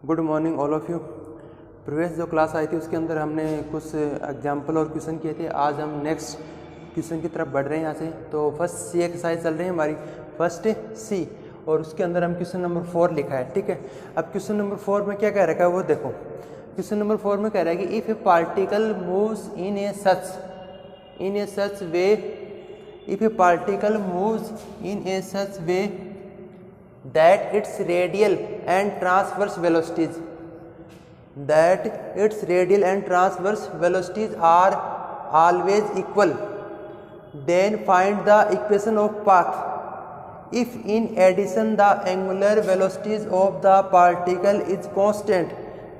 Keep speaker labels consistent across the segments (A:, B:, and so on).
A: Good morning all of you. Previous जो class आई थी उसके अंदर हमने कुछ एग्जाम्पल और क्वेश्चन किए थे। आज हम नेक्स्ट क्वेश्चन की तरफ बढ़ रहे हैं यहाँ से। तो फर्स्ट सी एक्सरसाइज चल रही है हमारी, फर्स्ट सी, और उसके अंदर हम क्वेश्चन नंबर 4 लिखा है। ठीक है, अब क्वेश्चन नंबर 4 में क्या कह रखा है वो देखो। क्वेश्चन नंबर 4 में कह रहा है कि if A particle moves in A such way, if A particle moves in A such way that its radial and transverse velocities are always equal, then find the equation of path. If in addition the angular velocities of the particle is constant,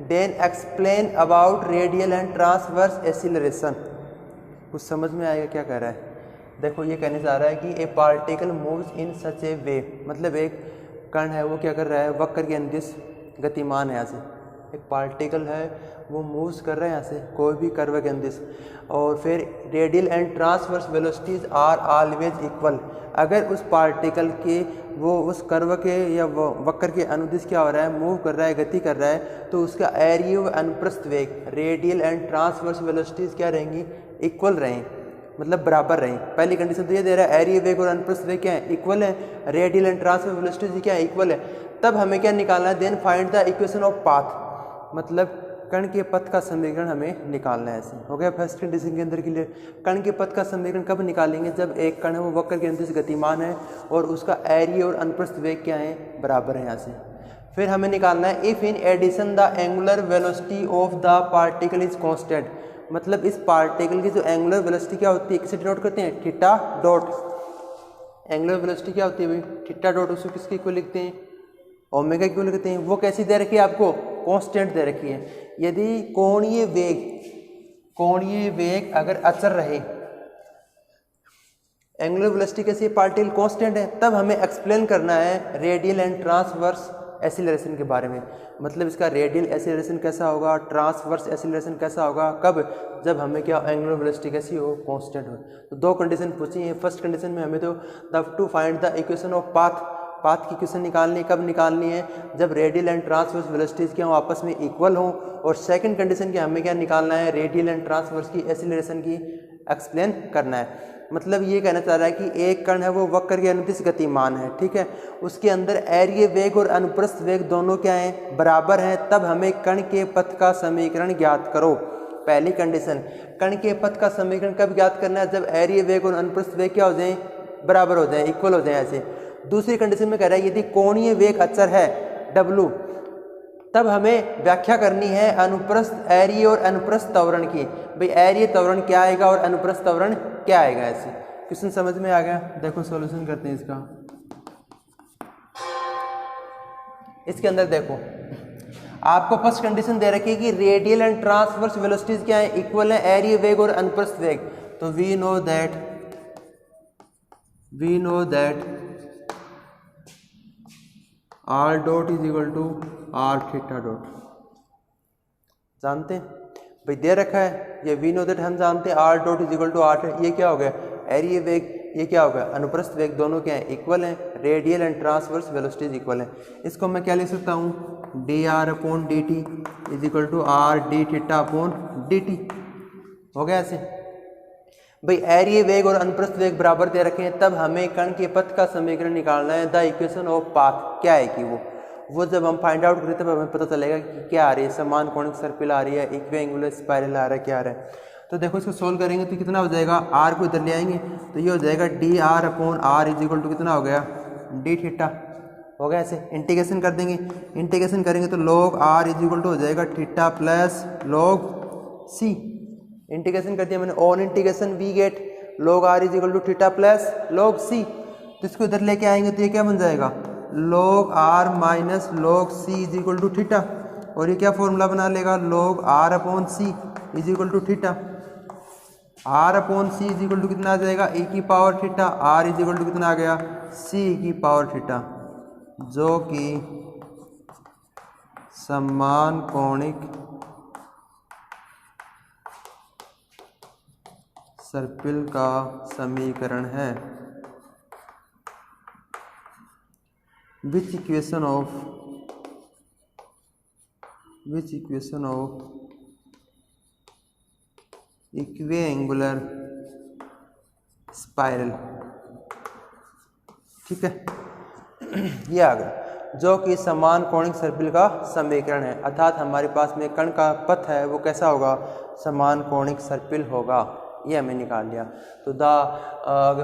A: then explain about radial and transverse acceleration. कुछ समझ में आएगा क्या कह रहा है? देखो ये कहने जा रहा है कि ए पार्टिकल मूव्स इन सच ए वे, मतलब एक कण है वो क्या कर रहा है, वक्र के अनुदिश गतिमान है। यहाँ से एक पार्टिकल है वो मूव्स कर रहा है यहाँ से कोई भी कर्व के अनुदिश, और फिर radial and transverse velocities are always equal. अगर उस पार्टिकल के वो उस कर्व के या वो वक्र के अनुदिश क्या हो रहा है, मूव कर रहा है, गति कर रहा है, तो उसका एरिया व अनुप्रस्थ वेग रेडियल एंड ट्रांसवर्स वेलोसिटीज क्या रहेंगी, इक्वल रहें, मतलब बराबर रहें। पहली कंडीशन तो ये दे रहा है एरिया वेग और अनुप्रस्थ वेग क्या है, इक्वल है, रेडियल एंड ट्रांसवर्स वेलोसिटीज क्या है, इक्वल है। तब हमें क्या निकालना है, then find the equation of path, मतलब कण के पथ का समीकरण हमें निकालना है। ऐसे हो गया फर्स्ट कंडीशन के अंदर क्लियर। कण के पथ का समीकरण कब निकालेंगे, जब एक कण है वो वक्र के अनुदिश गतिमान है और उसका एरिया और अनुप्रस्थ वेग क्या है, बराबर है। यहाँ से फिर हमें निकालना है if in addition the angular velocity of the particle is constant, मतलब इस पार्टिकल की जो एंगुलर वेलोसिटी क्या होती है, किसे डिनोट करते हैं, थीटा डॉट। एंगुलर वेलोसिटी क्या होती है भाई, थीटा डॉट, उसको किसके इक्वल लिखते हैं, ओमेगा इक्वल लिखते हैं। वो कैसी दे रखी है आपको, कांस्टेंट दे रखी है। यदि कोणीय वेग अगर अचर रहे, एंगुलर वेलोसिटी कैसी है, पार्टिकल कांस्टेंट है, तब हमें एक्सप्लेन करना है रेडियल एंड ट्रांसवर्स एसिलरेशन के बारे में। मतलब इसका रेडियल एसिलरेशन कैसा होगा, ट्रांसवर्स एसिलरेशन कैसा होगा, कब, जब हमें क्या एंगुलर वेलोसिटी कैसी हो, कांस्टेंट हो। तो दो कंडीशन पूछी है। फर्स्ट कंडीशन में हमें तो to find the equation of path की इक्वेशन निकालनी, कब निकालनी है, जब रेडियल एंड ट्रांसवर्स वेलोसिटीज क्या हो, आपस में इक्वल हो। और सेकंड कंडीशन के हमें क्या निकालना है, रेडियल एंड ट्रांसवर्स की एसिलरेशन की एक्सप्लेन करना है। मतलब ये कहना चाह रहा है कि एक कण है वो वक्र के अनुदिश गतिमान है, ठीक है, उसके अंदर एरिया वेग और अनुप्रस्थ वेग दोनों क्या हैं, बराबर हैं। तब हमें कण के पथ का समीकरण ज्ञात करो। पहली कंडीशन, कण के पथ का समीकरण कब ज्ञात करना है, जब एरिया वेग और अनुप्रस्थ वेग क्या हो जाए, बराबर हो जाए, इक्वल हो जाए ऐसे। दूसरी कंडीशन में कह रहा है यदि कोणीय वेग अचर है W, तब हमें व्याख्या करनी है अनुप्रस्थ एरिया और अनुप्रस्थ त्वरण की। भाई एरिया त्वरण क्या आएगा और अनुप्रस्थ त्वरण क्या आएगा। ऐसे क्वेश्चन समझ में आ गया। देखो सॉल्यूशन करते हैं इसका। इसके अंदर देखो आपको फर्स्ट कंडीशन दे रखी है कि रेडियल एंड ट्रांसवर्स वेलोसिटीज क्या है, इक्वल है, एरिया वेग और अनुप्रस्थ वेग। तो we know that r dot is equal to r theta dot. जानते हैं भाई, दे रखा है ये वी नो दैट, हम जानते हैं r dot is equal to r. ये क्या हो गया, एरिया वेग, ये क्या हो गया, अनुप्रस्थ वेग, दोनों क्या है, इक्वल हैं, radial and transverse velocities equal है। इसको मैं क्या लिख सकता हूँ, d r upon D T is equal to r d theta upon D t. हो गया ऐसे। भाई एरिया वेग और अनुप्रस्थ वेग बराबर दे रखे हैं, तब हमें कण के पथ का समीकरण निकालना है। द इक्वेशन ऑफ पाथ क्या है कि वो जब हम फाइंड आउट करें तब हमें पता चलेगा कि क्या आ रही है, समान कोणिक सर्पिल आ रही है, इक्विएंगुलर स्पाइरल आ रहा है, क्या आ रहा है। तो देखो इसको सोल्व करेंगे तो कितना हो जाएगा, आर को इधर ले आएंगे तो ये हो जाएगा d r upon r is equal to कितना हो गया, डी थीटा। हो गया ऐसे। इंटीग्रेशन कर देंगे, इंटीग्रेशन करेंगे तो log r is equal to हो जाएगा theta plus log c. Integration कर दिया मैंने, on integration we get log r is equal to theta plus log c। तो इसको इधर लेके आएंगे तो ये क्या बन जाएगा, log r minus log c is equal to theta. और ये क्या फॉर्मूला बना लेगा, log r upon c is equal to theta. r upon c is equal to कितना आ जाएगा, e की power theta, r is equal to कितना आ गया, c की पावर थीटा, जो कि समान कोणिक सर्पिल का समीकरण है। Which equation of which equation of equiangular spiral, ठीक है, ये आ गया, जो कि समान कोणिक सर्पिल का समीकरण है। अर्थात हमारे पास में कण का पथ है वो कैसा होगा, समान कोणिक सर्पिल होगा, ये हमें निकाल लिया। तो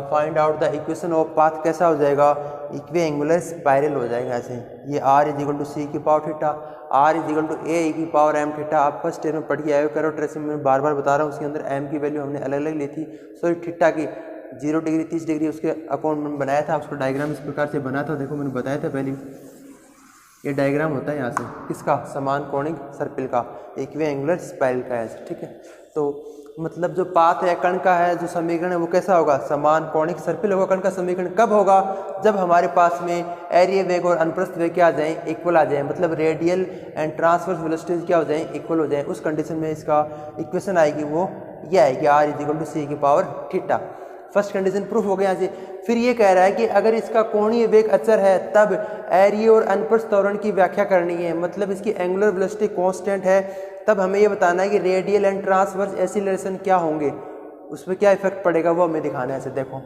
A: find out the equation of path कैसा हो जाएगा, इक्विएंगुलर स्पाइरल हो जाएगा ऐसे। ये r is equal to C की power theta, r is equal to A की पावर एम थीटा। आप फर्स्ट ईयर में पढ़िए आए करो ट्रेसिंग में, बार बार बता रहा हूँ, उसके अंदर m की वैल्यू हमने अलग अलग ली थी, सॉरी थीटा की 0 डिग्री 30 डिग्री उसके अकाउंट में बनाया था, उसका डायग्राम इस प्रकार से बना था, देखो मैंने बताया था पहले, ये डायग्राम होता है यहाँ से किसका, समान कोणिक सर्पिल का, इक्विएंगुलर स्पाइरल का ऐसे, ठीक है। तो मतलब जो पाथ है कण का है, जो समीकरण है वो कैसा होगा, समान कोणिक सर्पिल होगा। कण का समीकरण कब होगा, जब हमारे पास में एरिया वेग और अनुप्रस्थ वेग क्या आ जाए, इक्वल आ जाए, मतलब रेडियल एंड ट्रांसवर्स वेलोसिटीज क्या हो जाए, इक्वल हो जाए। उस कंडीशन में इसका इक्वेशन आएगी वो ये आएगी, r is equal to C की power theta. First condition proof हो गया यहाँ से। फिर ये कह रहा है कि अगर इसका कोणीय वेग अचर है तब एरिया और अनुप्रस्थ त्वरण की व्याख्या करनी है, मतलब इसकी एंगुलर वेलोसिटी कांस्टेंट है, तब हमें ये बताना है कि रेडियल एंड ट्रांसवर्स एक्सीलरेशन क्या होंगे, उसमें क्या इफेक्ट पड़ेगा वो हमें दिखाना है ऐसे। देखो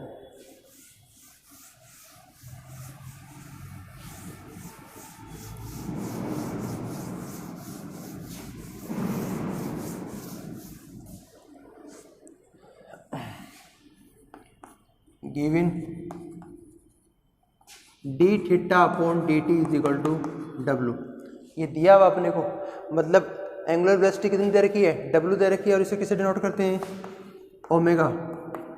A: given d theta upon D T is equal to डब्लू, ये दिया हुआ अपने को, मतलब एंगुलर वेलोसिटी कितनी दे रखी है, डब्लू दे रखी है, और इसे किसे डिनोट करते हैं, ओमेगा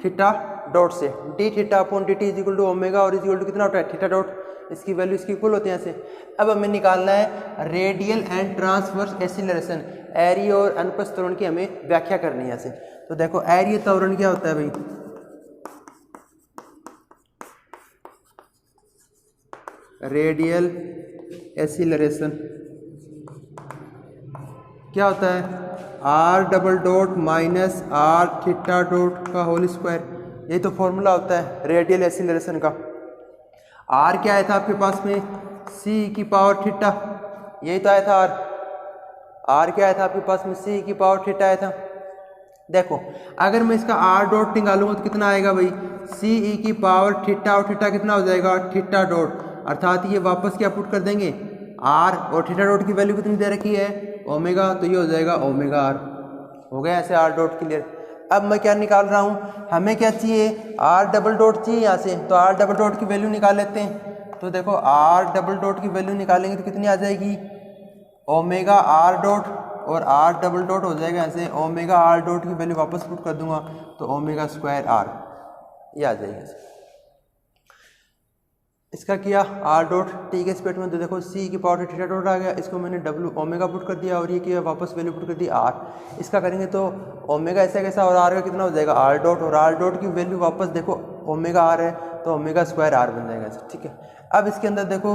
A: थीटा डॉट से, d theta upon D T is equal to omega, और इज इक्वल टू कितना होता है थीटा डॉट, इसकी वैल्यू इसकी इक्वल होती है ऐसे। अब हमें निकालना है रेडियल एंड ट्रांसवर्स एक्सीलरेशन, एरिया और अनुप्रस्थ त्वरण की हमें व्याख्या करनी है ऐसे। तो देखो एरिया त्वरण क्या होता है भाई, रेडियल एक्सीलरेशन क्या होता है, r double dot minus r theta dot का होल स्क्वायर, यही तो फॉर्मूला होता है रेडियल एक्सीलरेशन का। r क्या आया था आपके पास में, c की पावर थीटा, यही तो आया था r क्या आया था आपके पास में, c की पावर थीटा आया था। देखो अगर मैं इसका r डॉट निकालूंगा तो कितना आएगा भाई, c e की पावर थीटा, और थीटा कितना हो जाएगा थीटा डॉट, अर्थात ये वापस क्या पुट कर देंगे, r और थीटा डॉट की वैल्यू कितनी दे रखी है, ओमेगा, तो ये हो जाएगा ओमेगा r, हो गया ऐसे r डॉट क्लियर। अब मैं क्या निकाल रहा हूँ, हमें क्या चाहिए, r डबल डॉट चाहिए यहाँ से, तो r डबल डॉट की वैल्यू निकाल लेते हैं। तो देखो r डबल डॉट की वैल्यू निकालेंगे तो कितनी आ जाएगी, ओमेगा r डॉट और r डबल डॉट हो जाएगा ऐसे, ओमेगा r डॉट की वैल्यू वापस पुट कर दूंगा तो ओमेगा स्क्वायर r, ये आ जाएगा ऐसे। इसका किया r डॉट टी के स्पेट में, तो देखो c की पावर थीटा डॉट आ गया, इसको मैंने डब्लू ओमेगा पुट कर दिया, और ये किया वापस वैल्यू पुट कर दी r। इसका करेंगे तो ओमेगा ऐसा कैसा, और r का कितना हो जाएगा r डॉट, और r डॉट की वैल्यू वापस देखो ओमेगा r है तो ओमेगा स्क्वायर r बन जाएगा ऐसे, ठीक है। अब इसके अंदर देखो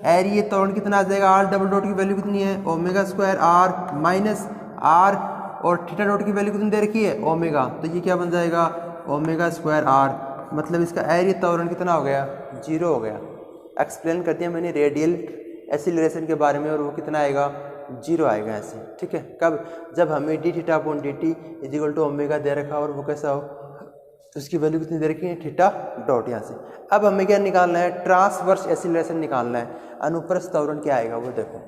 A: एरिया त्वरण कितना आ जाएगा, r डबल डॉट की वैल्यू कितनी है, omega square r minus r, और थीटा डॉट की वैल्यू कितनी दे रखी है, ओमेगा, तो ये क्या बन जाएगा ओमेगा स्क्वायर r, मतलब इसका एरिया त्वरण कितना हो गया, 0 हो गया। एक्सप्लेन कर दिया मैंने रेडियल एक्सीलरेशन के बारे में, और वो कितना आएगा 0 आएगा ऐसे, ठीक है। कब, जब हमें D theta upon D T is equal to omega दे रखा और वो कैसा हो, तो उसकी वैल्यू कितनी दे रखी है थीटा डॉट यहाँ से। अब हमें क्या निकालना है, ट्रांसवर्स एक्सीलरेशन निकालना है, अनुप्रस्थ त्वरण क्या आएगा वो देखो।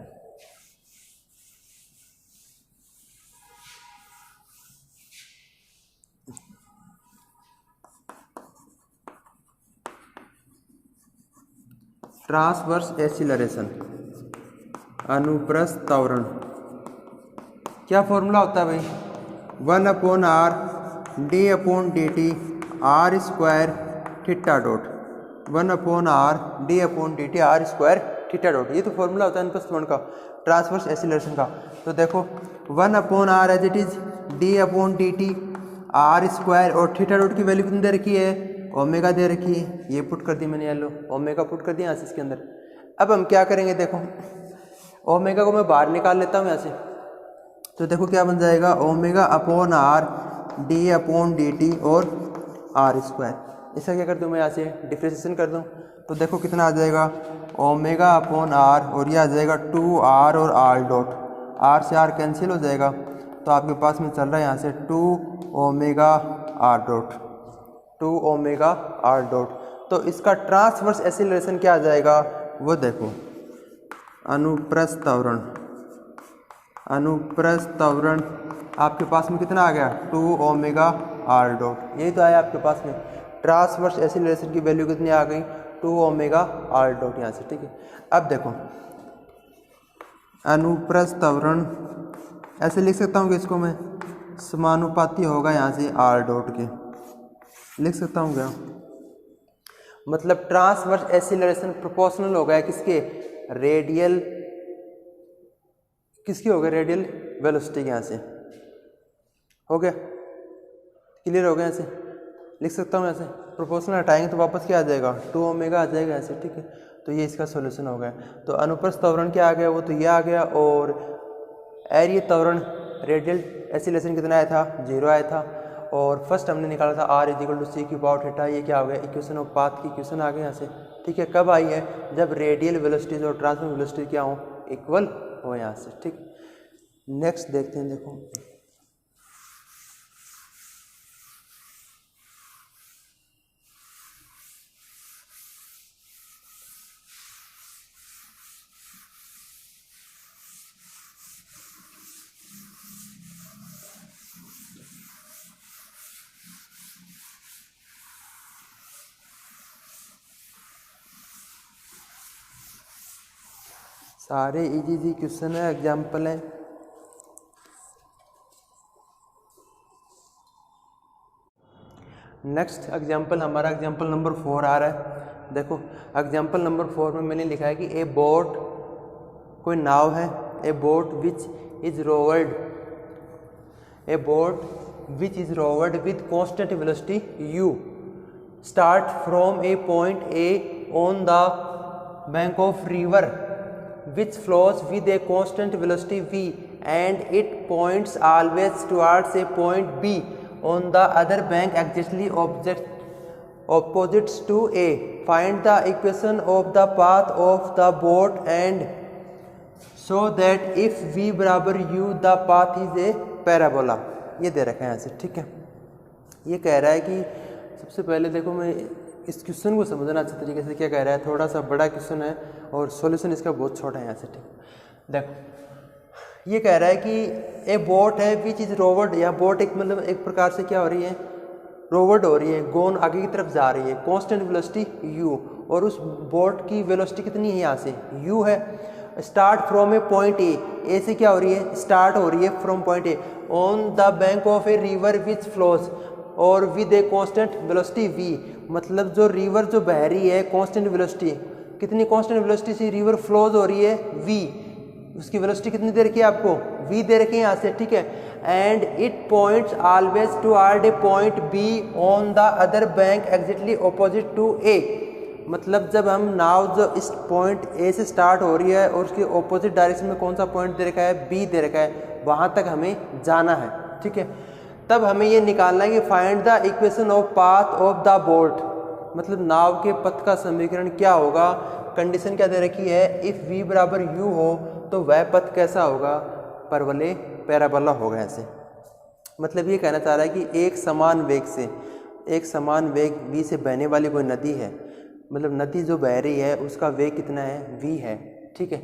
A: ट्रांसवर्स एक्सीलरेशन अनुप्रस्थ त्वरण क्या फॉर्मूला होता है भाई, 1 upon r D upon D t r square theta dot, 1 upon r D upon D t r square theta dot, ये तो फॉर्मूला होता है अनुप्रस्थ त्वरण का, ट्रांसवर्स एक्सीलरेशन का। तो देखो 1 upon r as it is d upon D t r square, और थीटा डॉट की वैल्यू कितनी दे रखी है, ओमेगा दे रखी है, ये पुट कर दी मैंने, येलो ओमेगा पुट कर दिया यहाँ से इसके अंदर। अब हम क्या करेंगे, देखो ओमेगा को मैं बाहर निकाल लेता हूँ यहाँ से, तो देखो क्या बन जाएगा, omega upon r D upon D t और आर स्क्वायर। इसका क्या कर दूँ मैं यहाँ से डिफ्रेंशिएशन कर दूँ, तो देखो कितना आ जाएगा, ओमेगा अपॉन r, और ये आ जाएगा 2r और r डॉट, आर से आर कैंसिल हो जाएगा, तो आपके पास में चल रहा है यहाँ से 2 omega R dot, 2 omega R dot. तो इसका ट्रांसवर्स एक्सीलरेशन क्या आ जाएगा वो देखो, अनुप्रस्थ त्वरण, अनुप्रस्थ त्वरण आपके पास में कितना आ गया 2 ओमेगा आर डॉट, यही तो आया आपके पास में। ट्रांसवर्स एक्सीलरेशन की वैल्यू कितनी आ गई 2 ओमेगा आर डॉट यहाँ से, ठीक है। अब देखो अनुप्रस्थ त्वरण ऐसे लिख सकता हूँ कि इसको मैं समानुपाती होगा यहाँ से आर डॉट के, लिख सकता हूँ क्या, मतलब ट्रांसवर्स एक्सीलरेशन प्रोपोर्शनल हो गया किसके, रेडियल, किसकी हो गया, रेडियल वेलोसिटी के, यहाँ से हो गया, क्लियर हो गया, ऐसे लिख सकता हूँ, ऐसे प्रोपोर्शनल हटाएंगे तो वापस क्या आ जाएगा 2 ओमेगा आ जाएगा ऐसे, ठीक है। तो ये इसका सॉल्यूशन हो गया। तो अनुप्रस्थ त्वरण क्या आ गया, वो तो ये आ गया, और एरिया त्वरण रेडियल एक्सीलरेशन कितना आया था 0 आया था, और फर्स्ट हमने निकाला था r equal to c cube out theta, ये क्या हो गया इक्वेशन ऑफ पाथ की इक्वेशन आ गई यहाँ से, ठीक है। कब आई है, जब रेडियल वेलोसिटीज और ट्रांसवर्स वेलोसिटी क्या हो, इक्वल हो यहाँ से, ठीक। नेक्स्ट देखते हैं, देखो सारे इजी क्वेश्चन है, एग्जाम्पल है। नेक्स्ट एग्जाम्पल हमारा एग्जाम्पल नंबर 4 आ रहा है। देखो एग्जाम्पल नंबर 4 में मैंने लिखा है कि ए बोट, कोई नाव है, a boat which is rowed, a boat which is rowed with constant velocity u start from a point A on the bank of river which flows with a constant velocity v and it points always towards a point b on the other bank exactly opposites to a. Find the equation of the path of the boat and so that if v बराबर u the path is a parabola। ये दे रखा है यहाँ से, ठीक है। ये कह रहा है कि सबसे पहले देखो मैं इस क्वेश्चन को समझना अच्छे तरीके से, क्या कह रहा है, थोड़ा सा बड़ा क्वेश्चन है और सॉल्यूशन इसका बहुत छोटा है यहाँ से, ठीक। देखो ये कह रहा है कि ए बोट है विच इज रोवर्ड, या बोट एक मतलब एक प्रकार से क्या हो रही है, रोवर्ड हो रही है, गोन आगे की तरफ जा रही है, कांस्टेंट वेलोसिटी u, और उस बोट की वेलोसिटी कितनी है यहाँ से u है। Start from a point A से क्या हो रही है, स्टार्ट हो रही है from point A on the bank of a river which flows और with a constant velocity v, मतलब जो रिवर जो बह रही है कांस्टेंट वेलोसिटी, कितनी कांस्टेंट वेलोसिटी से रिवर फ्लोज हो रही है v, उसकी वेलोसिटी कितनी दे रखी है आपको v दे रखी है यहाँ से, ठीक है। And it points always toward a point b on the other bank exactly opposite to a, मतलब जब हम नाव जो इस पॉइंट ए से स्टार्ट हो रही है और उसके ऑपोजिट डायरेक्शन में कौन सा पॉइंट दे रखा है, b दे रखा है, वहाँ तक हमें जाना है, ठीक है। तब हमें ये निकालना है कि find the equation of path of the boat, मतलब नाव के पथ का समीकरण क्या होगा। कंडीशन क्या दे रखी है, इफ़ v बराबर u हो तो वह पथ कैसा होगा, परवलय पैराबोला होगा ऐसे। मतलब ये कहना चाह रहा है कि एक समान वेग से, एक समान वेग v से बहने वाली कोई नदी है, मतलब नदी जो बह रही है उसका वेग कितना है v है, ठीक है।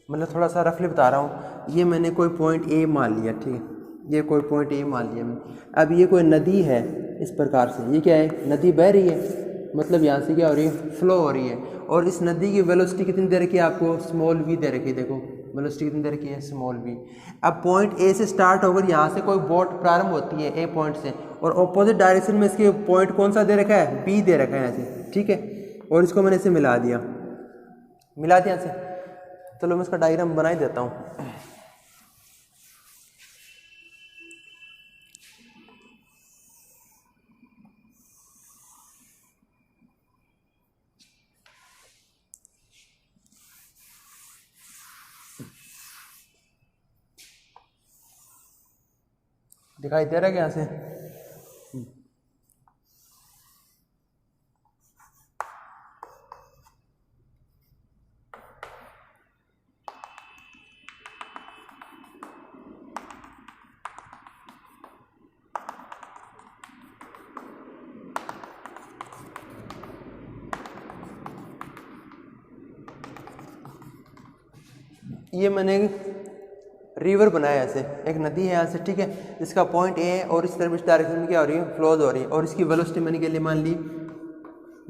A: मतलब थोड़ा सा रफली बता रहा हूँ, ये मैंने कोई पॉइंट a मान लिया, ठीक है, ये कोई पॉइंट ए मान लिया मैंने। अब ये कोई नदी है इस प्रकार से, ये क्या है, नदी बह रही है, मतलब यहाँ से क्या हो रही है, फ्लो हो रही है, और इस नदी की वेलोसिटी कितनी दे रखी है आपको, स्मॉल v दे रखी है, देखो वेलोसिटी कितनी दे रखी है, स्मॉल v। अब पॉइंट ए से स्टार्ट होकर यहाँ से कोई बोट प्रारंभ होती है ए पॉइंट से, और ऑपोजिट डायरेक्शन में इसके पॉइंट कौन सा दे रखा है, b दे रखा है ऐसे, ठीक है। और इसको मैंने इसे मिला दिया ऐसे। चलो मैं इसका डायग्राम बना ही देता हूँ। दिखाई दे रहा है यहाँ से, ये मैंने रिवर बनाया ऐसे, एक नदी है यहाँ से, ठीक है, जिसका पॉइंट ए है और इस तरफ इस डायरेक्शन में क्या हो रही है, फ्लोज हो रही है, और इसकी वेलोसिटी मैंने के लिए मान ली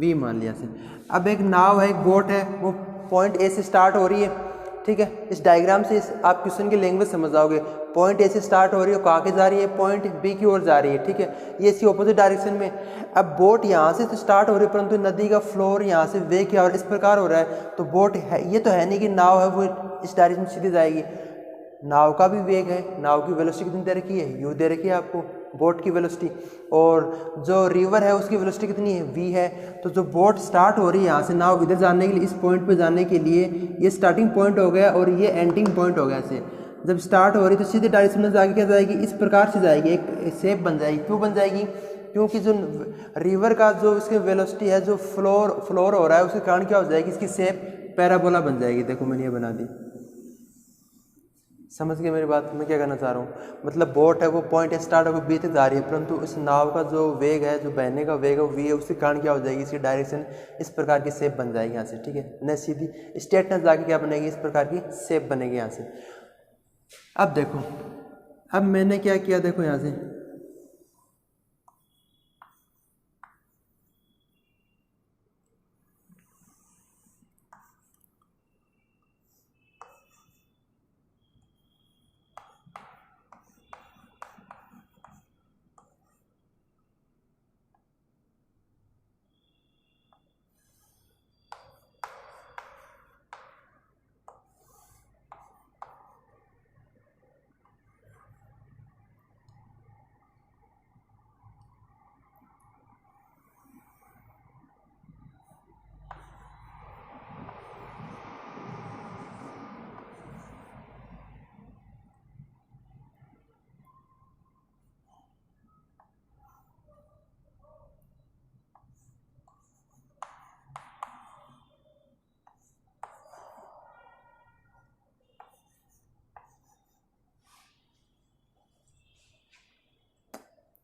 A: v मान लिया से। अब एक नाव है, एक बोट है, वो पॉइंट ए से स्टार्ट हो रही है, ठीक है, इस डायग्राम से आप क्वेश्चन की लैंग्वेज समझ जाओगे। पॉइंट ए से स्टार्ट हो रही है, कहाँ के जा रही है, पॉइंट बी की ओर जा रही है, ठीक है, ये इसकी ऑपोजिट डायरेक्शन में। अब बोट यहाँ से तो स्टार्ट हो रही है, परंतु नदी का फ्लोर यहाँ से वे क्या और इस प्रकार हो रहा है, तो बोट है, ये तो है नहीं कि नाव है वो इस डायरेक्शन में सीधी जाएगी, नाव का भी वेग है, नाव की वेलोसिटी कितनी दे रखी है, यू दे रखी है आपको बोट की वेलोसिटी, और जो रिवर है उसकी वेलोसिटी कितनी है, वी है। तो जो बोट स्टार्ट हो रही है यहाँ से, नाव इधर जाने के लिए, इस पॉइंट पे जाने के लिए ये स्टार्टिंग पॉइंट हो गया और ये एंडिंग पॉइंट हो गया। ऐसे जब स्टार्ट हो रही तो सीधे डायरेक्शन में जाके क्या जाएगी, इस प्रकार से जाएगी, एक शेप बन जाएगी। क्यों बन जाएगी, क्योंकि जो रिवर का जो इसकी वेलोसिटी है, जो फ्लोर हो रहा है, उसके कारण क्या हो जाएगी, इसकी शेप पैराबोला बन जाएगी। देखो मैंने ये बना दी, समझ गए मेरी बात, मैं क्या करना चाह रहा हूँ। मतलब बोट है वो पॉइंट स्टार्ट होकर बी तक जा रही है, परंतु इस नाव का जो वेग है, जो बहने का वेग है, वो वी है, उसके कारण क्या हो जाएगी, इसकी डायरेक्शन इस प्रकार की शेप बन जाएगी यहाँ से, ठीक है, न सीधी स्ट्रेट न जाके क्या बनेगी, इस प्रकार की शेप बनेगी यहाँ से। अब देखो, अब मैंने क्या किया, देखो यहाँ से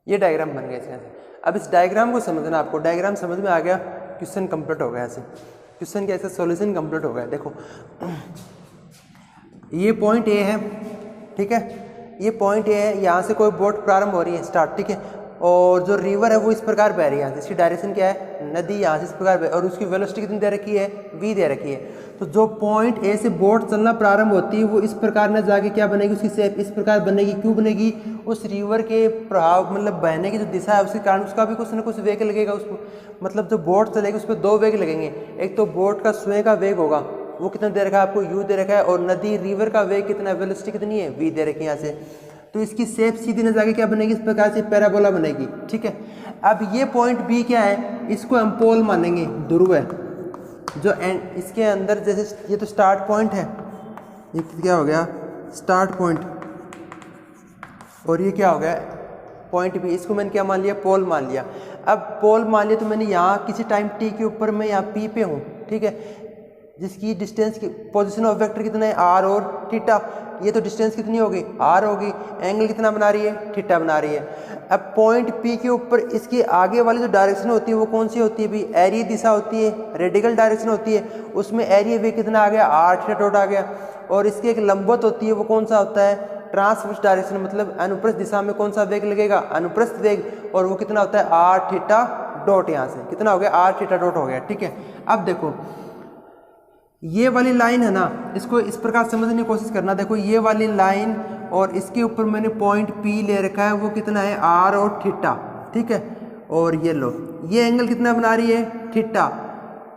A: ये डायग्राम बन गया इसके से। अब इस डायग्राम को समझना, आपको डायग्राम समझ में आ गया, क्वेश्चन कंप्लीट हो गया। ऐसे क्वेश्चन का ऐसा सॉल्यूशन कंप्लीट हो गया। देखो ये पॉइंट ए है, ठीक है, ये पॉइंट ए है, यहाँ से कोई बोट प्रारंभ हो रही है, स्टार्ट, ठीक है, और जो रिवर है वो इस प्रकार बह रही है यहाँ से, इसकी डायरेक्शन क्या है, नदी यहाँ से इस प्रकार बह, और उसकी वेलोसिटी कितनी दे रखी है, वी दे रखी है। तो जो पॉइंट ए से बोट चलना प्रारंभ होती है वो इस प्रकार न जाके क्या बनेगी, उसकी शेप इस प्रकार बनेगी। क्यों बनेगी, उस रिवर के प्रभाव, मतलब बहने की जो दिशा है उसके कारण उसका भी कुछ न कुछ वेग लगेगा उसको, मतलब जो बोट चलेगी उस पर दो वेग लगेंगे। एक तो बोट का स्वयं का वेग होगा, वो कितना दे रखा है आपको, यू दे रखा है, और नदी रिवर का वेग कितना, वेलोसिटी कितनी है, वी दे रखी है यहाँ से। तो इसकी शेप सीधी न जाके क्या बनेगी, इस प्रकार से पैराबोला बनेगी, ठीक है। अब ये पॉइंट बी क्या है, इसको हम पोल मानेंगे, ध्रुव है जो एंड इसके अंदर, जैसे ये तो स्टार्ट पॉइंट है, ये क्या हो गया, स्टार्ट पॉइंट, और ये क्या हो गया, पॉइंट बी, इसको मैंने क्या मान लिया, पोल मान लिया। अब पोल मान लिया तो मैंने यहाँ किसी टाइम टी के ऊपर मैं यहाँ पी पे हूँ, ठीक है, जिसकी डिस्टेंस की पोजीशन ऑफ वेक्टर कितना है, आर और थीटा। ये तो डिस्टेंस कितनी होगी, आर होगी, एंगल कितना बना रही है, थीटा बना रही है। अब पॉइंट पी के ऊपर इसके आगे वाली जो डायरेक्शन होती है वो कौन सी होती है भाई, एरिया दिशा होती है, रेडिकल डायरेक्शन होती है, उसमें एरिया वे कितना आ गया, आर थीटा डॉट आ गया। और इसकी एक लंबवत होती है, वो कौन सा होता है, ट्रांसवर्स डायरेक्शन, मतलब अनुप्रस्थ दिशा में कौन सा वेग लगेगा, अनुप्रस्थ वेग, और वो कितना होता है, आर थीटा डॉट, यहाँ से कितना हो गया, आर थीटा डॉट हो गया, ठीक है। अब देखो ये वाली लाइन है ना, इसको इस प्रकार समझने की कोशिश करना। देखो ये वाली लाइन और इसके ऊपर मैंने पॉइंट पी ले रखा है, वो कितना है, आर और थीटा, ठीक है, और ये लो, ये एंगल कितना बना रही है, थीटा,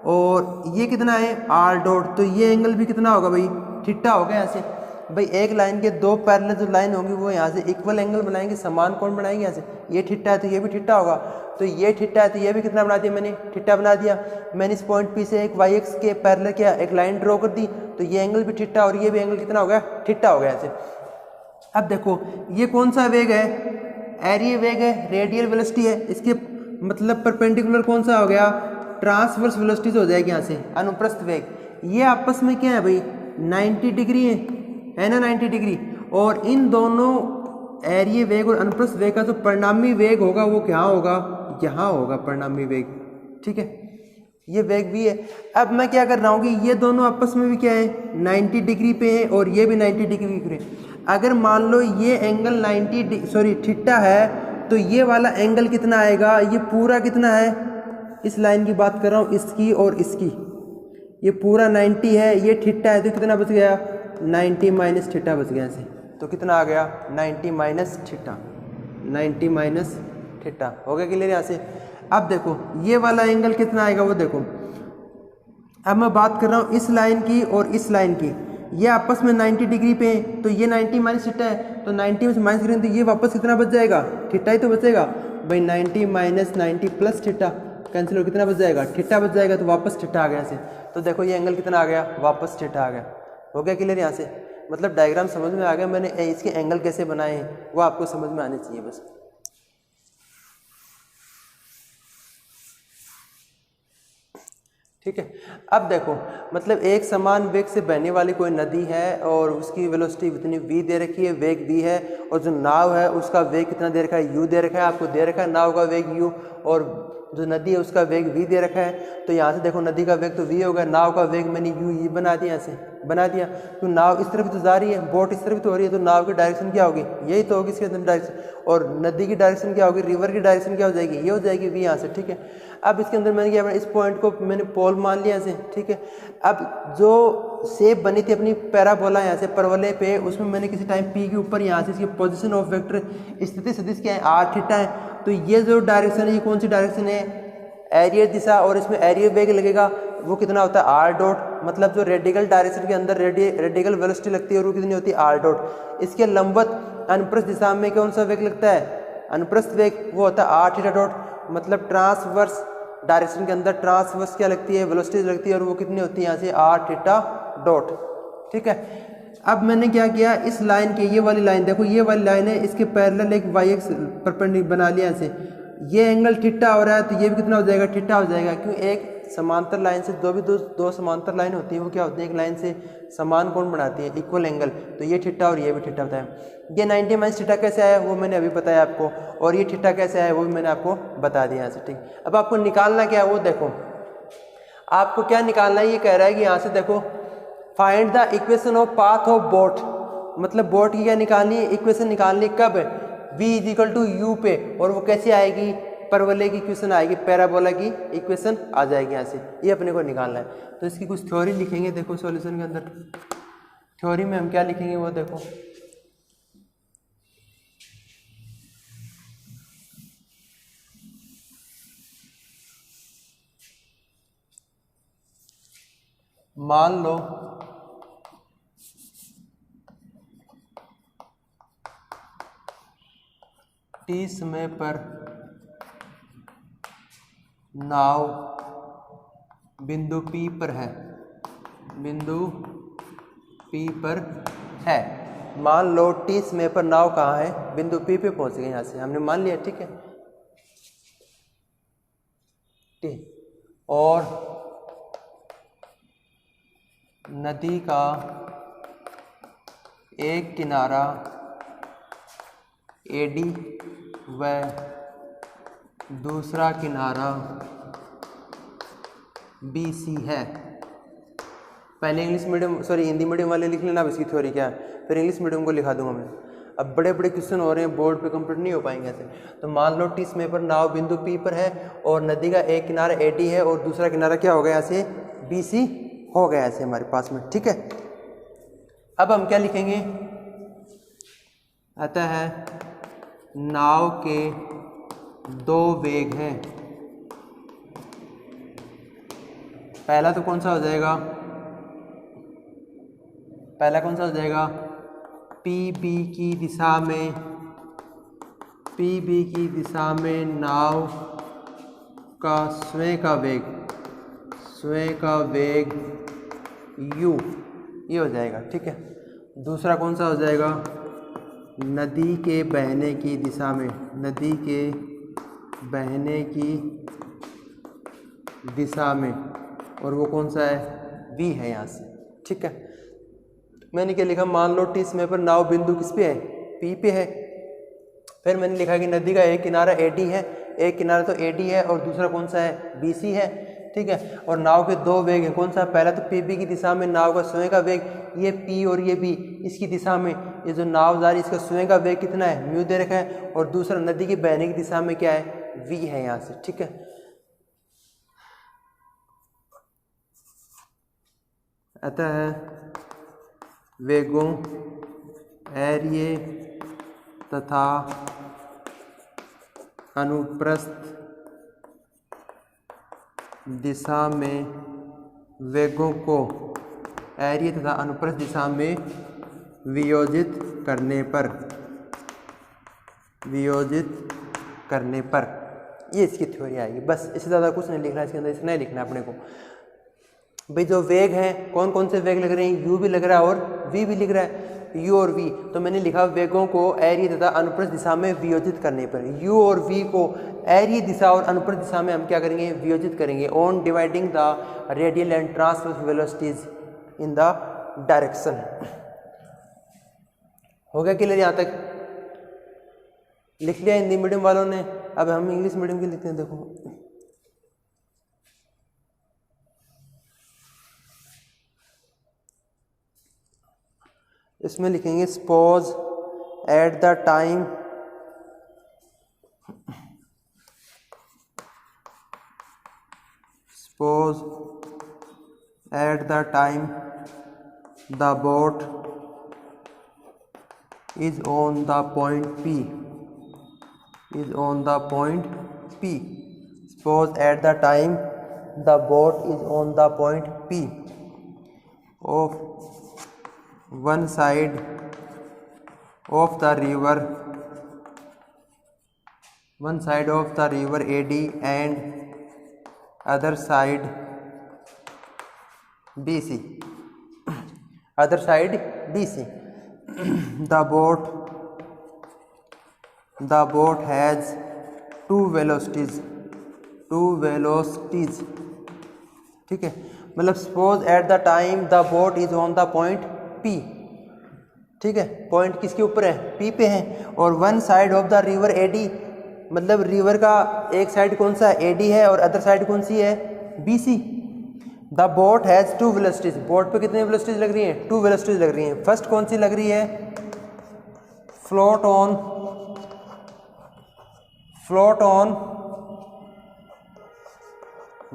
A: और ये कितना है, आर डॉट, तो ये एंगल भी कितना होगा भाई, थीटा हो गया। ऐसे भाई एक लाइन के दो पैरेलल जो लाइन होंगी वो यहाँ से इक्वल एंगल बनाएंगे, समान कोण बनाएंगे यहाँ से, ये थीटा है तो ये भी थीटा होगा, तो ये थीटा है तो ये भी कितना बना दिया मैंने, थीटा बना दिया। मैंने इस पॉइंट पी से एक वाई एक्स के पैरेलल किया, एक लाइन ड्रॉ कर दी, तो ये एंगल भी थीटा और ये भी एंगल कितना हो गया, थीटा हो गया ऐसे। अब देखो ये कौन सा वेग है, एरिया वेग है, रेडियल वेलोसिटी है, इसके मतलब परपेंडिकुलर कौन सा हो गया, ट्रांसवर्स वेलोसिटी हो जाएगी यहाँ से, अनुप्रस्थ वेग। ये आपस में क्या है भाई, 90 डिग्री है ना, 90 डिग्री, और इन दोनों एरिया वेग और अनुप्रस्थ वेग का जो परिणामी वेग होगा वो क्या होगा, यहाँ होगा परिणामी वेग, ठीक है। ये वेग वी है। अब मैं क्या कर रहा हूँ कि ये दोनों आपस में भी क्या है 90 डिग्री पे है और ये भी 90 डिग्री पे है। अगर मान लो ये एंगल 90 थीटा है तो ये वाला एंगल कितना आएगा, ये पूरा कितना है, इस लाइन की बात कर रहा हूँ, इसकी और इसकी, ये पूरा 90 है, ये थीटा है, तो कितना बच गया 90 माइनस थीटा बच गया ऐसे। तो कितना आ गया 90 माइनस थीटा, 90 माइनस थीटा। हो गया क्लियर यहाँ से। अब देखो ये वाला एंगल कितना आएगा वो देखो। अब मैं बात कर रहा हूँ इस लाइन की और इस लाइन की, ये आपस में 90 डिग्री पे है, तो ये 90 माइनस थीटा है, तो 90 में से माइनस करेंगे तो ये वापस कितना बच जाएगा, थीटा ही तो बचेगा भाई। 90 माइनस 90 प्लस थीटा कैंसिल हो, कितना बच जाएगा, थीटा बच जाएगा, तो वापस थीटा आ गया ऐसे। तो देखो ये एंगल कितना आ गया, वापस थीटा आ गया। हो गया क्लियर यहाँ से, मतलब डायग्राम समझ में आ गया। मैंने इसके एंगल कैसे बनाए हैं वो आपको समझ में आने चाहिए बस। ठीक है। अब देखो मतलब एक समान वेग से बहने वाली कोई नदी है और उसकी वेलोसिटी इतनी v दे रखी है, वेग v है, और जो नाव है उसका वेग कितना दे रखा है, u दे रखा है, आपको दे रखा है नाव का वेग u, और जो नदी है उसका वेग v दे रखा है। तो यहाँ से देखो नदी का वेग तो v होगा, नाव का वेग मैंने u ये बना दिया, ऐसे बना दिया। तो नाव इस तरफ तो जा रही है, बोट इस तरफ तो हो रही है, तो नाव की डायरेक्शन क्या होगी, यही तो होगी इसके अंदर डायरेक्शन, और नदी की डायरेक्शन क्या होगी, रिवर की डायरेक्शन क्या हो जाएगी, ये हो जाएगी v यहाँ से। ठीक है। अब इसके अंदर मैंने क्या, इस पॉइंट को मैंने पोल मान लिया ऐसे। ठीक है। अब जो शेप बनी थी अपनी पैराबोला यहाँ से परवलय पे, उसमें मैंने किसी टाइम p के ऊपर यहाँ से इसकी पोजीशन ऑफ वेक्टर स्थिति सदिश क्या है, r थीटा है। तो ये जो डायरेक्शन है ये कौन सी डायरेक्शन है, एरियर दिशा, और इसमें एरियर वेग लगेगा वो कितना होता है r डॉट, मतलब जो रेडिकल डायरेक्शन के अंदर रेडिकल वेलोसिटी लगती है और वो कितनी होती है r डॉट। इसके लंबवत अनुप्रस्थ दिशा में कौन सा वेग लगता है, अनुप्रस्थ वेग, वो होता है r थीटा डॉट। मतलब ट्रांसवर्स डायरेक्शन के अंदर ट्रांसवर्स क्या लगती है, वेलोसिटी लगती है, और वो कितनी होती है यहाँ से r थीटा डॉट। ठीक है। अब मैंने क्या किया, इस लाइन के ये वाली लाइन देखो, ये वाली लाइन है, इसके पैरेलल एक y एक्स परपेंडिकुलर बना लिया ऐसे। ये एंगल थीटा हो रहा है तो ये भी कितना हो जाएगा, थीटा हो जाएगा। क्यों, एक समांतर लाइन से दो समांतर लाइन होती है, वो क्या होती है, एक लाइन से समान कोण बनाती है, इक्वल एंगल। तो ये थीटा और ये भी थीटा होता है। ये 90 माइनस थीटा कैसे आया वो मैंने अभी बताया आपको, और ये थीटा कैसे आया वो भी मैंने आपको बता दिया यहाँ से। ठीक। अब आपको निकालना क्या है वो देखो, आपको क्या निकालना है, ये कह रहा है कि यहाँ से देखो find the equation of path of boat, मतलब बोट की क्या निकालनी है, इक्वेशन निकालनी कब, v is equal to u पे, और वो कैसे आएगी, परवलय की इक्वेशन आएगी, पैराबोला की इक्वेशन आ जाएगी यहाँ से। ये अपने को निकालना है। तो इसकी कुछ थ्योरी लिखेंगे, देखो सॉल्यूशन के अंदर थ्योरी में हम क्या लिखेंगे वो देखो। मान लो t समय पर नाव बिंदु P पर है, बिंदु P पर है। मान लो t समय पर नाव कहाँ है, बिंदु P पे पहुंच गए, यहाँ से हमने मान लिया। ठीक है। t और नदी का एक किनारा AD व दूसरा किनारा BC है। पहले इंग्लिश मीडियम हिंदी मीडियम वाले लिख लेना अब इसकी थ्योरी क्या है, फिर इंग्लिश मीडियम को लिखा दूंगा मैं। अब बड़े बड़े क्वेश्चन हो रहे हैं बोर्ड पे, कंप्लीट नहीं हो पाएंगे ऐसे। तो मान लो t समय पर नाव बिंदु P पर है और नदी का एक किनारा AD है और दूसरा किनारा क्या हो गया, यहाँ से BC हो गया ऐसे हमारे पास में। ठीक है। अब हम क्या लिखेंगे, अतः नाव के दो वेग हैं। पहला तो कौन सा हो जाएगा, पहला कौन सा हो जाएगा, PB की दिशा में, PB की दिशा में नाव का स्वयं का वेग u, ये हो जाएगा। ठीक है। दूसरा कौन सा हो जाएगा, नदी के बहने की दिशा में, नदी के बहने की दिशा में, और वो कौन सा है, v है यहाँ से। ठीक है। मैंने क्या लिखा, मान लो t समय पर नाव बिंदु किस पे है, P पे है। फिर मैंने लिखा कि नदी का एक किनारा AD है, एक किनारा तो AD है और दूसरा कौन सा है, BC है। ठीक है। और नाव के दो वेग हैं, कौन सा, पहला तो पीबी की दिशा में नाव का स्वयं का वेग, ये पी और ये बी, इसकी दिशा में ये जो नाव जा रही है इसका स्वयं का वेग कितना है, म्यू दे रखा है। और दूसरा नदी की बहने की दिशा में क्या है, वी है यहाँ से, ठीक है। अतः वेगों, एरिये तथा अनुप्रस्थ दिशा में वेगों को एरिये तथा अनुप्रस्थ दिशा में वियोजित करने पर ये इसकी थ्योरी आएगी। बस इससे ज़्यादा कुछ नहीं लिखना है इसके अंदर, इतना ही लिखना है अपने को। भाई जो वेग हैं, कौन कौन से वेग लग रहे हैं, यू भी लग रहा है और वी भी लिख रहा है, यू और वी। तो मैंने लिखा वेगों को एरिये तथा अनुप्रस्थ दिशा में वियोजित करने पर, यू और वी को एरिये दिशा और अनुप्रस्थ दिशा में हम क्या करेंगे, वियोजित करेंगे। On dividing the radial and transverse velocities in the direction. हो गया क्लियर यहाँ तक? लिख लिया हिंदी मीडियम वालों ने, अब हम इंग्लिश मीडियम की लिखते हैं। देखो इसमें लिखेंगे suppose at the time the boat is on the point P. Suppose at the time the boat is on the point P of one side of the river AD and other side BC. The boat has two velocities, ठीक है। मतलब suppose at the time the boat is on the point P, ठीक है। Point किसके ऊपर है, P पे है। और one side of the river AD, मतलब रिवर का एक साइड कौन सा है, AD है, और अदर साइड कौन सी है, BC। The boat has two velocities, boat पे कितनी वेलोसिटीज लग रही हैं, टू वेलोसिटीज लग रही हैं। फर्स्ट कौन सी लग रही है, float on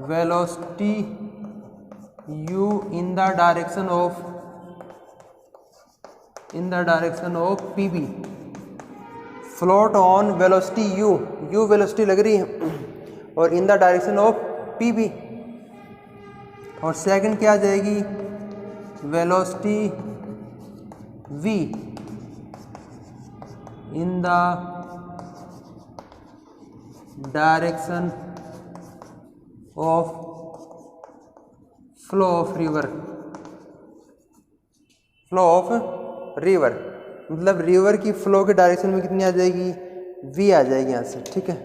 A: velocity u in the direction of PB। Float on velocity u velocity लग रही है और इन द डायरेक्शन ऑफ PB। और सेकंड क्या आ जाएगी, velocity v in the direction of flow of river, मतलब रिवर की फ्लो के डायरेक्शन में कितनी आ जाएगी, v आ जाएगी यहाँ से, ठीक है,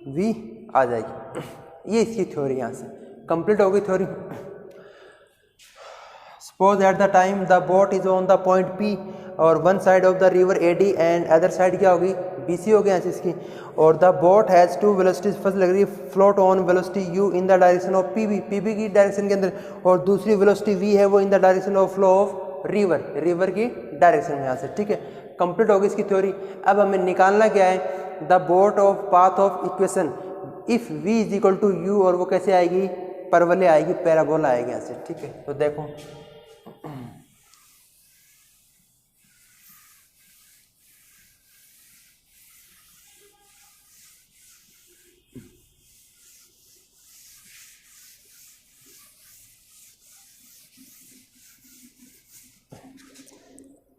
A: v आ जाएगी। ये इसकी थ्योरी यहाँ से कंप्लीट हो गई theory. Suppose at the time the boat is on the point P और one side of the river AD and other side क्या होगी, BC हो गया इसकी। और the boat has two velocities, first लग रही है float on velocity u in the direction of PB की डायरेक्शन के अंदर, और दूसरी वेलोसिटी v है वो in the direction of flow of river की डायरेक्शन में यहाँ से, ठीक है। कंप्लीट होगी इसकी थ्योरी। अब हमें निकालना क्या है, the boat of path of equation if v is equal to u, और वो कैसे आएगी, परवलय आएगी, पैराबोला आएगी यहाँ से, ठीक है। तो देखो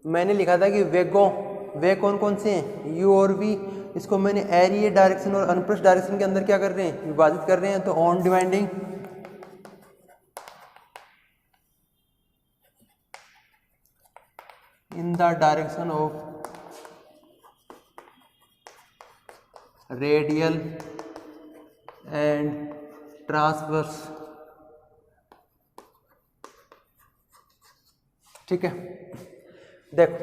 A: मैंने लिखा था कि वेग कौन कौन से हैं, u और v। इसको मैंने एरिया डायरेक्शन और अनुप्रस्थ डायरेक्शन के अंदर क्या कर रहे हैं, विभाजित कर रहे हैं। तो on dividing in the direction of radial and transverse, ठीक है। देखो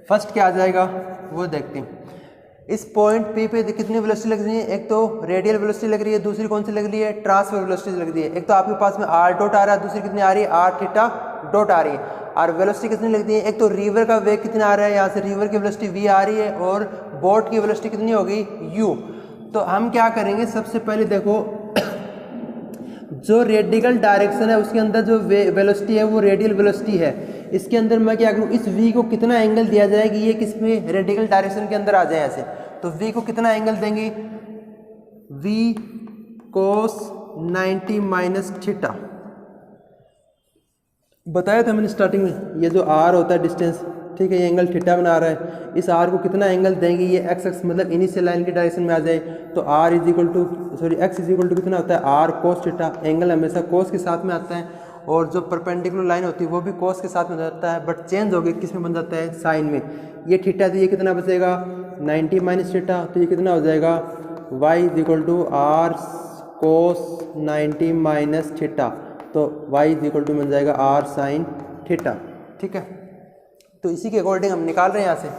A: फर्स्ट क्या आ जाएगा वो देखते हैं। इस पॉइंट P पे कितनी वेलोसिटी लग रही है, एक तो रेडियल वेलोसिटी लग रही है, दूसरी कौन सी लग रही है, ट्रांसफर वेलोसिटी लग रही है। एक तो आपके पास में r डॉट आ रहा है, दूसरी कितनी आ रही है, r थीटा डॉट आ रही है। और वेलोसिटी कितनी लगती है, एक तो रिवर का वेग कितना आ रहा है, यहाँ से रिवर की वेलोसिटी v आ रही है और बोट की वेलोसिटी कितनी होगी, u। तो हम क्या करेंगे, सबसे पहले देखो जो रेडियल डायरेक्शन है उसके अंदर जो वेलोसिटी है वो रेडियल वेलोसिटी है। इसके अंदर मैं क्या करूँ, इस v को कितना एंगल दिया जाए कि ये किस में रेडियल डायरेक्शन के अंदर आ जाए ऐसे। तो v को कितना एंगल देंगे, v cos 90 माइनस थीटा। बताया था मैंने स्टार्टिंग में, ये जो r होता है डिस्टेंस, ठीक है, ये एंगल थीटा बना रहा है, इस r को कितना एंगल देंगे, ये x एक्स मतलब इनिशियल लाइन की डायरेक्शन में आ जाए। तो r is equal to x is equal to कितना होता है, r cos थीटा। एंगल हमेशा cos के साथ में आता है और जो परपेंडिकुलर लाइन होती है वो भी cos के साथ में जाता है, बट चेंज हो गया किस में बन जाता है, साइन में। ये थीटा तो ये कितना बचेगा 90 माइनस थीटा, तो ये कितना हो जाएगा y is equal to r cos 90 minus theta. तो y इज इक्वल टू बन जाएगा r साइन थीटा, ठीक है। तो इसी के अकॉर्डिंग हम निकाल रहे हैं यहाँ से।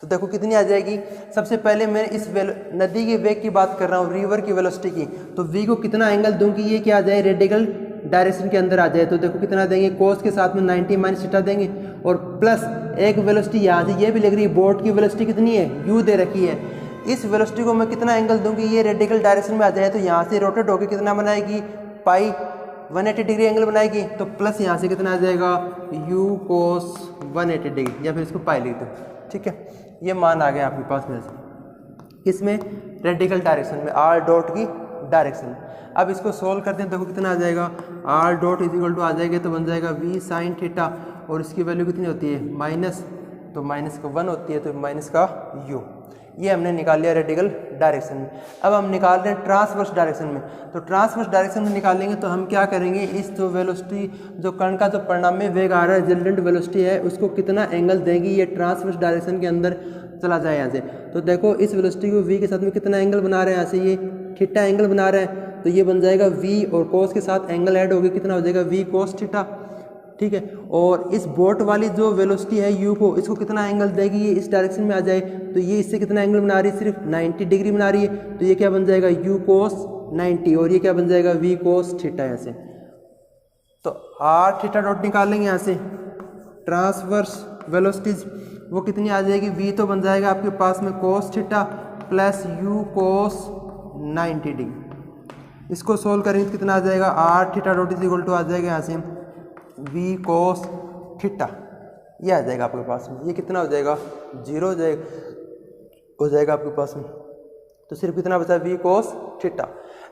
A: तो देखो कितनी आ जाएगी, सबसे पहले मैं इस नदी के वेग की बात कर रहा हूँ, रिवर की वेलोसिटी की। तो v को कितना एंगल दूं कि ये क्या आ जाए, रेडियल डायरेक्शन के अंदर आ जाए। तो देखो कितना देंगे, कोस के साथ में 90 माइनस थीटा देंगे और प्लस एक वेलोसिटी यहाँ से ये भी लग रही है, बोट की वेलोसिटी कितनी है, u दे रखी है। इस वेलोसिटी को मैं कितना एंगल दूँ कि ये रेडियल डायरेक्शन में आ जाए। तो यहाँ से रोटेट होकर कितना बनाएगी, पाई 180 डिग्री एंगल बनाएगी। तो प्लस यहाँ से कितना आ जाएगा, u cos 180 डिग्री, या फिर इसको पाई लिख दो, ठीक है। ये मान आ गया आपके पास में से, इसमें रेडियल डायरेक्शन में, r डॉट की डायरेक्शन में। अब इसको सोल्व करते हैं, देखो कितना आ जाएगा, r dot is equal to आ जाएगा तो बन जाएगा v साइन थीटा, और इसकी वैल्यू कितनी होती है, माइनस, तो माइनस का 1 होती है, तो माइनस का u। ये हमने निकाल लिया रेडियल डायरेक्शन में। अब हम निकाल रहे हैं ट्रांसवर्स डायरेक्शन में। तो ट्रांसवर्स डायरेक्शन में निकालेंगे तो हम क्या करेंगे, इस जो वेलोसिटी, जो कण का जो परिणामी वेग आ रहा है, रिजल्टेंट वेलोसिटी है, उसको कितना एंगल देगी, ये ट्रांसवर्स डायरेक्शन के अंदर चला जाए यहाँ से। तो देखो इस वेलोसिटी को v के साथ में कितना एंगल बना रहे हैं, यहाँ से ये थीटा एंगल बना रहा है, तो ये बन जाएगा v और cos के साथ एंगल ऐड हो गया, कितना हो जाएगा v cos थीटा, ठीक है। और इस बोट वाली जो वेलोसिटी है u को, इसको कितना एंगल देगी, ये इस डायरेक्शन में आ जाए, तो ये इससे कितना एंगल बना रही है, सिर्फ 90 डिग्री बना रही है। तो ये क्या बन जाएगा, u cos 90, और ये क्या बन जाएगा, v cos थीटा यहाँ से। तो r थीटा डॉट निकालेंगे यहाँ से, ट्रांसवर्स वेलोसिटीज वो कितनी आ जाएगी, v तो बन जाएगा आपके पास में cos theta plus u cos 90 degree. इसको सोल्व करेंगे तो कितना आ जाएगा, r theta dot is equal to आ जाएगा यहाँ से v cos थीटा, ये आ जाएगा आपके पास में। ये कितना हो जाएगा, 0 हो जाएगा आपके पास में। तो सिर्फ कितना बचा, v cos थीटा।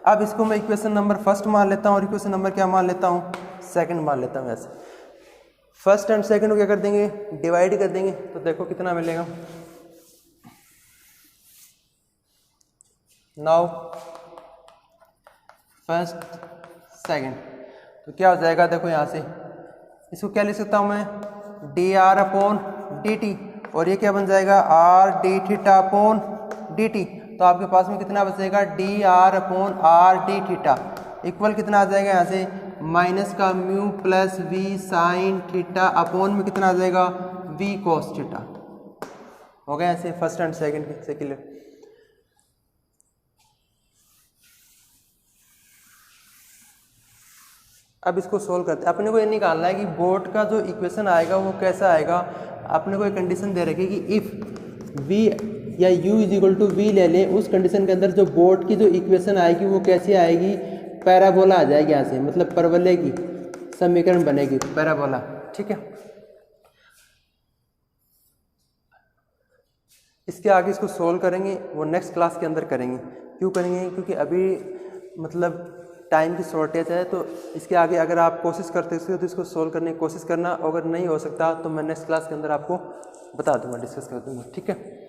A: अब इसको मैं इक्वेशन नंबर फर्स्ट मान लेता हूँ और इक्वेशन नंबर क्या मान लेता हूँ, सेकंड मान लेता हूँ। ऐसे फर्स्ट एंड सेकंड को क्या कर देंगे, डिवाइड कर देंगे। तो देखो कितना मिलेगा, नाउ फर्स्ट सेकंड, तो क्या हो जाएगा, देखो यहाँ से इसको क्या लिख सकता हूँ मैं, d r upon D t, और ये क्या बन जाएगा, r d theta upon D t. तो आपके पास में कितना बचेगा, d r upon r d theta equal कितना आ जाएगा यहाँ से, माइनस का mu plus v sine theta upon में कितना आ जाएगा, वी कॉस थीटा। हो गया ऐसे फर्स्ट एंड सेकंड से क्लियर। अब इसको सोल्व करते हैं। अपने को ये निकालना है कि बोट का जो इक्वेशन आएगा वो कैसा आएगा। अपने को एक कंडीशन दे रखी है कि इफ़ v या u is equal to v ले लें, उस कंडीशन के अंदर जो बोट की जो इक्वेशन आएगी वो कैसी आएगी, पैराबोला आ जाएगी यहाँ से, मतलब परवलय की समीकरण बनेगी पैराबोला, ठीक है। इसके आगे इसको सोल्व करेंगे, वो नेक्स्ट क्लास के अंदर करेंगे। क्यों करेंगे, क्योंकि अभी मतलब टाइम की शॉर्टेज है। तो इसके आगे अगर आप कोशिश करते हो तो इसको सोल्व करने की कोशिश करना, अगर नहीं हो सकता तो मैं नेक्स्ट क्लास के अंदर आपको बता दूंगा, डिस्कस कर दूंगा, ठीक है।